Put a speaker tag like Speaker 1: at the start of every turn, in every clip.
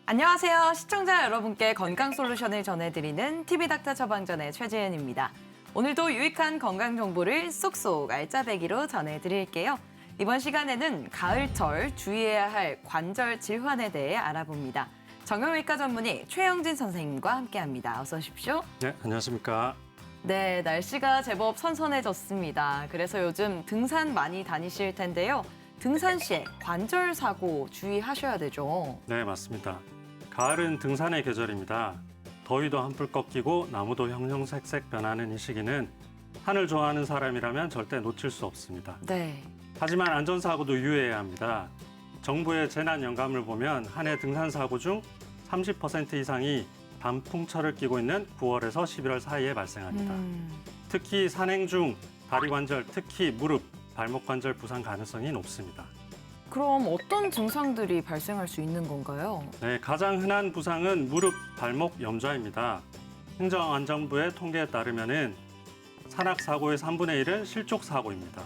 Speaker 1: 안녕하세요. 시청자 여러분께 건강 솔루션을 전해드리는 TV닥터 처방전의 최재은입니다. 오늘도 유익한 건강 정보를 쏙쏙 알짜배기로 전해드릴게요. 이번 시간에는 가을철 주의해야 할 관절 질환에 대해 알아봅니다. 정형외과 전문의 최영진 선생님과 함께합니다. 어서 오십시오.
Speaker 2: 네, 안녕하십니까.
Speaker 1: 네, 날씨가 제법 선선해졌습니다. 그래서 요즘 등산 많이 다니실 텐데요. 등산 시에 관절 사고 주의하셔야 되죠.
Speaker 2: 네, 맞습니다. 가을은 등산의 계절입니다. 더위도 한풀 꺾이고 나무도 형형색색 변하는 이 시기는 산을 좋아하는 사람이라면 절대 놓칠 수 없습니다.
Speaker 1: 네.
Speaker 2: 하지만 안전사고도 유의해야 합니다. 정부의 재난 연감을 보면 한 해 등산 사고 중 30% 이상이 단풍철을 끼고 있는 9월에서 11월 사이에 발생합니다. 특히 산행 중 다리 관절, 특히 무릎, 발목 관절 부상 가능성이 높습니다.
Speaker 1: 그럼 어떤 증상들이 발생할 수 있는 건가요?
Speaker 2: 네, 가장 흔한 부상은 무릎, 발목 염좌입니다. 행정안전부의 통계에 따르면은 산악 사고의 3분의 1은 실족 사고입니다.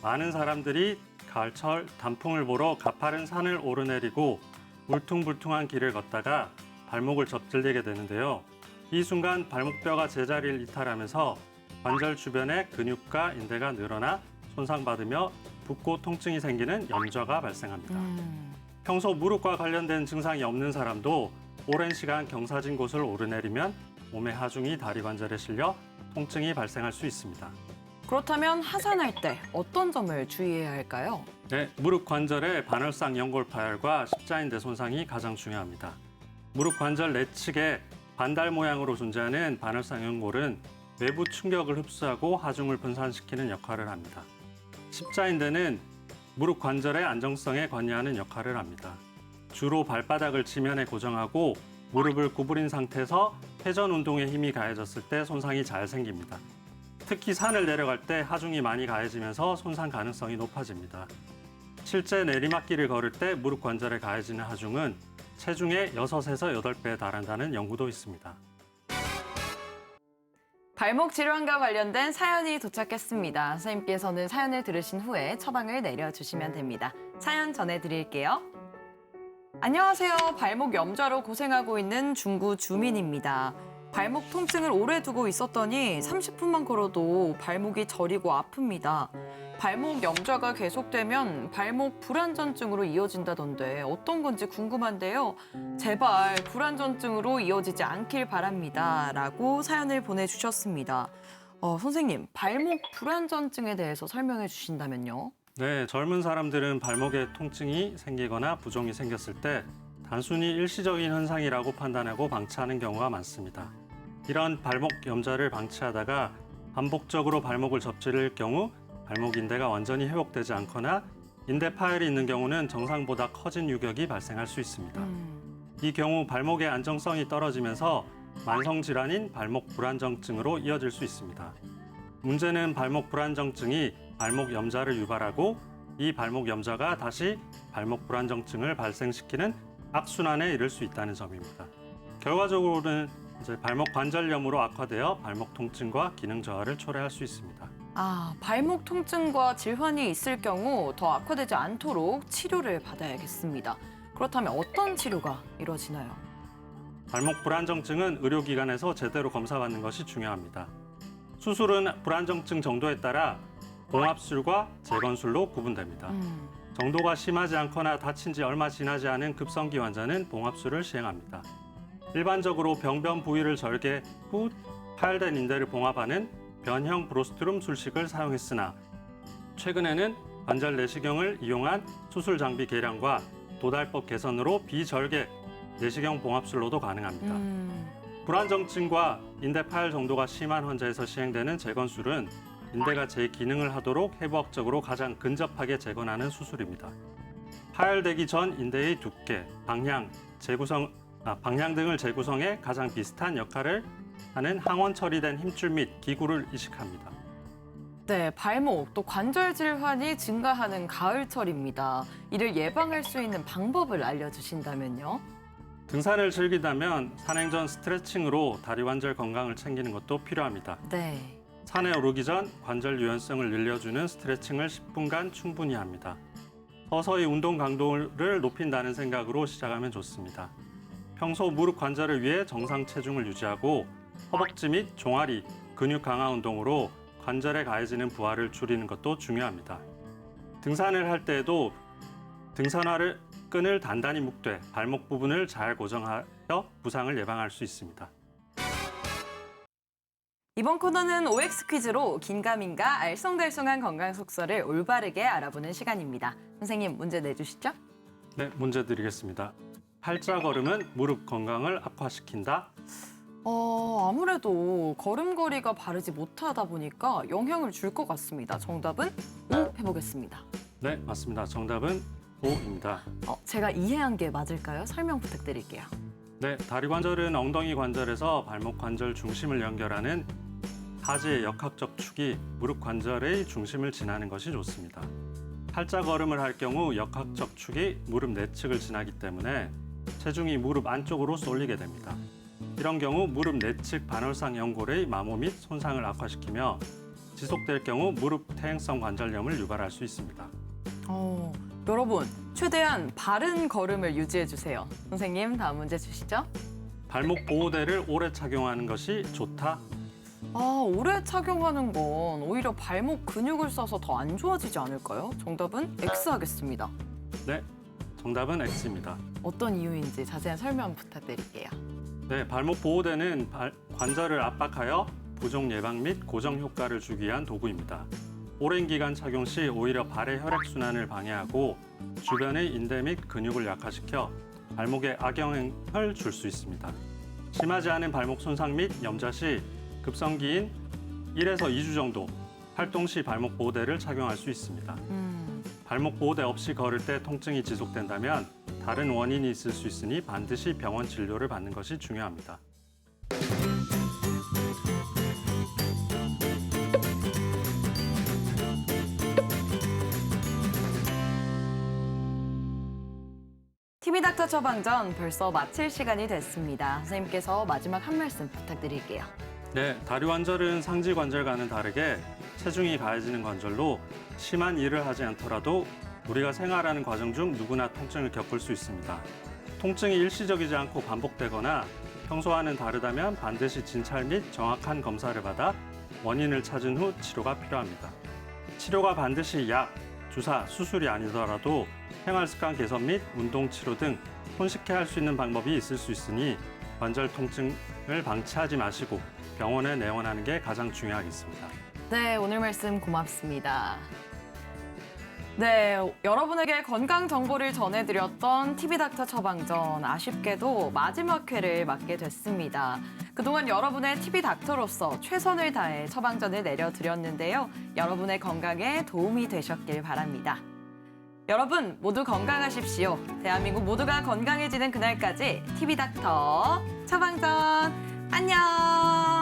Speaker 2: 많은 사람들이 가을철 단풍을 보러 가파른 산을 오르내리고 울퉁불퉁한 길을 걷다가 발목을 접질리게 되는데요. 이 순간 발목뼈가 제자리를 이탈하면서 관절 주변의 근육과 인대가 늘어나 손상받으며 붓고 통증이 생기는 염좌가 발생합니다. 평소 무릎과 관련된 증상이 없는 사람도 오랜 시간 경사진 곳을 오르내리면 몸의 하중이 다리 관절에 실려 통증이 발생할 수 있습니다.
Speaker 1: 그렇다면 하산할 때 어떤 점을 주의해야 할까요?
Speaker 2: 네, 무릎 관절의 반월상 연골 파열과 십자인대 손상이 가장 중요합니다. 무릎 관절 내측에 반달 모양으로 존재하는 반월상 연골은 외부 충격을 흡수하고 하중을 분산시키는 역할을 합니다. 십자인대는 무릎 관절의 안정성에 관여하는 역할을 합니다. 주로 발바닥을 지면에 고정하고 무릎을 구부린 상태에서 회전 운동에 힘이 가해졌을 때 손상이 잘 생깁니다. 특히 산을 내려갈 때 하중이 많이 가해지면서 손상 가능성이 높아집니다. 실제 내리막길을 걸을 때 무릎 관절에 가해지는 하중은 체중의 6에서 8배에 달한다는 연구도 있습니다.
Speaker 1: 발목 질환과 관련된 사연이 도착했습니다. 선생님께서는 사연을 들으신 후에 처방을 내려주시면 됩니다. 사연 전해드릴게요. 안녕하세요. 발목 염좌로 고생하고 있는 중구 주민입니다. 발목 통증을 오래 두고 있었더니 30분만 걸어도 발목이 저리고 아픕니다. 발목 염좌가 계속되면 발목 불안전증으로 이어진다던데 어떤 건지 궁금한데요. 제발 불안전증으로 이어지지 않길 바랍니다. 라고 사연을 보내주셨습니다. 선생님, 발목 불안전증에 대해서 설명해 주신다면요.
Speaker 2: 네, 젊은 사람들은 발목에 통증이 생기거나 부종이 생겼을 때 단순히 일시적인 현상이라고 판단하고 방치하는 경우가 많습니다. 이런 발목 염좌를 방치하다가 반복적으로 발목을 접질릴 경우 발목 인대가 완전히 회복되지 않거나 인대 파열이 있는 경우는 정상보다 커진 유격이 발생할 수 있습니다. 이 경우 발목의 안정성이 떨어지면서 만성 질환인 발목 불안정증으로 이어질 수 있습니다. 문제는 발목 불안정증이 발목 염좌를 유발하고 이 발목 염좌가 다시 발목 불안정증을 발생시키는 악순환에 이를 수 있다는 점입니다. 결과적으로는 발목 관절염으로 악화되어 발목 통증과 기능 저하를 초래할 수 있습니다.
Speaker 1: 발목 통증과 질환이 있을 경우 더 악화되지 않도록 치료를 받아야겠습니다. 그렇다면 어떤 치료가 이루어지나요?
Speaker 2: 발목 불안정증은 의료기관에서 제대로 검사받는 것이 중요합니다. 수술은 불안정증 정도에 따라 봉합술과 재건술로 구분됩니다. 정도가 심하지 않거나 다친 지 얼마 지나지 않은 급성기 환자는 봉합술을 시행합니다. 일반적으로 병변 부위를 절개 후 파열된 인대를 봉합하는 변형 브로스트룸 술식을 사용했으나 최근에는 관절 내시경을 이용한 수술 장비 개량과 도달법 개선으로 비절개 내시경 봉합술로도 가능합니다. 불안정증과 인대 파열 정도가 심한 환자에서 시행되는 재건술은 인대가 제 기능을 하도록 해부학적으로 가장 근접하게 재건하는 수술입니다. 파열되기 전 인대의 두께, 방향 등을 재구성해 가장 비슷한 역할을 하는 항원 처리된 힘줄 및 기구를 이식합니다.
Speaker 1: 네, 발목 또 관절 질환이 증가하는 가을철입니다. 이를 예방할 수 있는 방법을 알려주신다면요.
Speaker 2: 등산을 즐기다면 산행 전 스트레칭으로 다리 관절 건강을 챙기는 것도 필요합니다.
Speaker 1: 네.
Speaker 2: 산에 오르기 전 관절 유연성을 늘려주는 스트레칭을 10분간 충분히 합니다. 서서히 운동 강도를 높인다는 생각으로 시작하면 좋습니다. 평소 무릎 관절을 위해 정상 체중을 유지하고 허벅지 및 종아리, 근육 강화 운동으로 관절에 가해지는 부하를 줄이는 것도 중요합니다. 등산을 할 때에도 등산화를 끈을 단단히 묶되 발목 부분을 잘 고정하여 부상을 예방할 수 있습니다.
Speaker 1: 이번 코너는 OX 퀴즈로 긴가민가 알쏭달쏭한 건강 속설을 올바르게 알아보는 시간입니다. 선생님, 문제 내주시죠.
Speaker 2: 네, 문제 드리겠습니다. 팔자 걸음은 무릎 건강을 악화시킨다.
Speaker 1: 아무래도 걸음걸이가 바르지 못하다 보니까 영향을 줄 것 같습니다. 정답은 O 해보겠습니다.
Speaker 2: 네, 맞습니다. 정답은 O입니다.
Speaker 1: 제가 이해한 게 맞을까요? 설명 부탁드릴게요.
Speaker 2: 네, 다리 관절은 엉덩이 관절에서 발목 관절 중심을 연결하는 하지의 역학적 축이 무릎 관절의 중심을 지나는 것이 좋습니다. 팔자 걸음을 할 경우 역학적 축이 무릎 내측을 지나기 때문에 체중이 무릎 안쪽으로 쏠리게 됩니다. 이런 경우 무릎 내측 반월상 연골의 마모 및 손상을 악화시키며 지속될 경우 무릎 퇴행성 관절염을 유발할 수 있습니다.
Speaker 1: 여러분, 최대한 바른 걸음을 유지해 주세요. 선생님, 다음 문제 주시죠.
Speaker 2: 발목 보호대를 오래 착용하는 것이 좋다.
Speaker 1: 오래 착용하는 건 오히려 발목 근육을 써서 더 안 좋아지지 않을까요? 정답은 X 하겠습니다.
Speaker 2: 네, 정답은 X입니다.
Speaker 1: 어떤 이유인지 자세한 설명 부탁드릴게요.
Speaker 2: 네, 발목 보호대는 관절을 압박하여 부종 예방 및 고정 효과를 주기 위한 도구입니다. 오랜 기간 착용 시 오히려 발의 혈액순환을 방해하고 주변의 인대 및 근육을 약화시켜 발목에 악영향을 줄 수 있습니다. 심하지 않은 발목 손상 및 염좌 시 급성기인 1에서 2주 정도 활동 시 발목 보호대를 착용할 수 있습니다. 발목 보호대 없이 걸을 때 통증이 지속된다면 다른 원인이 있을 수 있으니 반드시 병원 진료를 받는 것이 중요합니다.
Speaker 1: TV닥터 처방전 벌써 마칠 시간이 됐습니다. 선생님께서 마지막 한 말씀 부탁드릴게요.
Speaker 2: 네, 다리 관절은 상지 관절과는 다르게 체중이 가해지는 관절로 심한 일을 하지 않더라도 우리가 생활하는 과정 중 누구나 통증을 겪을 수 있습니다. 통증이 일시적이지 않고 반복되거나 평소와는 다르다면 반드시 진찰 및 정확한 검사를 받아 원인을 찾은 후 치료가 필요합니다. 치료가 반드시 약, 주사, 수술이 아니더라도 생활습관 개선 및 운동 치료 등 손쉽게 할 수 있는 방법이 있을 수 있으니 관절 통증을 방치하지 마시고 병원에 내원하는 게 가장 중요하겠습니다.
Speaker 1: 네, 오늘 말씀 고맙습니다. 네, 여러분에게 건강 정보를 전해드렸던 TV닥터 처방전 아쉽게도 마지막 회를 맞게 됐습니다. 그동안 여러분의 TV닥터로서 최선을 다해 처방전을 내려드렸는데요. 여러분의 건강에 도움이 되셨길 바랍니다. 여러분 모두 건강하십시오. 대한민국 모두가 건강해지는 그날까지 TV닥터 처방전 안녕!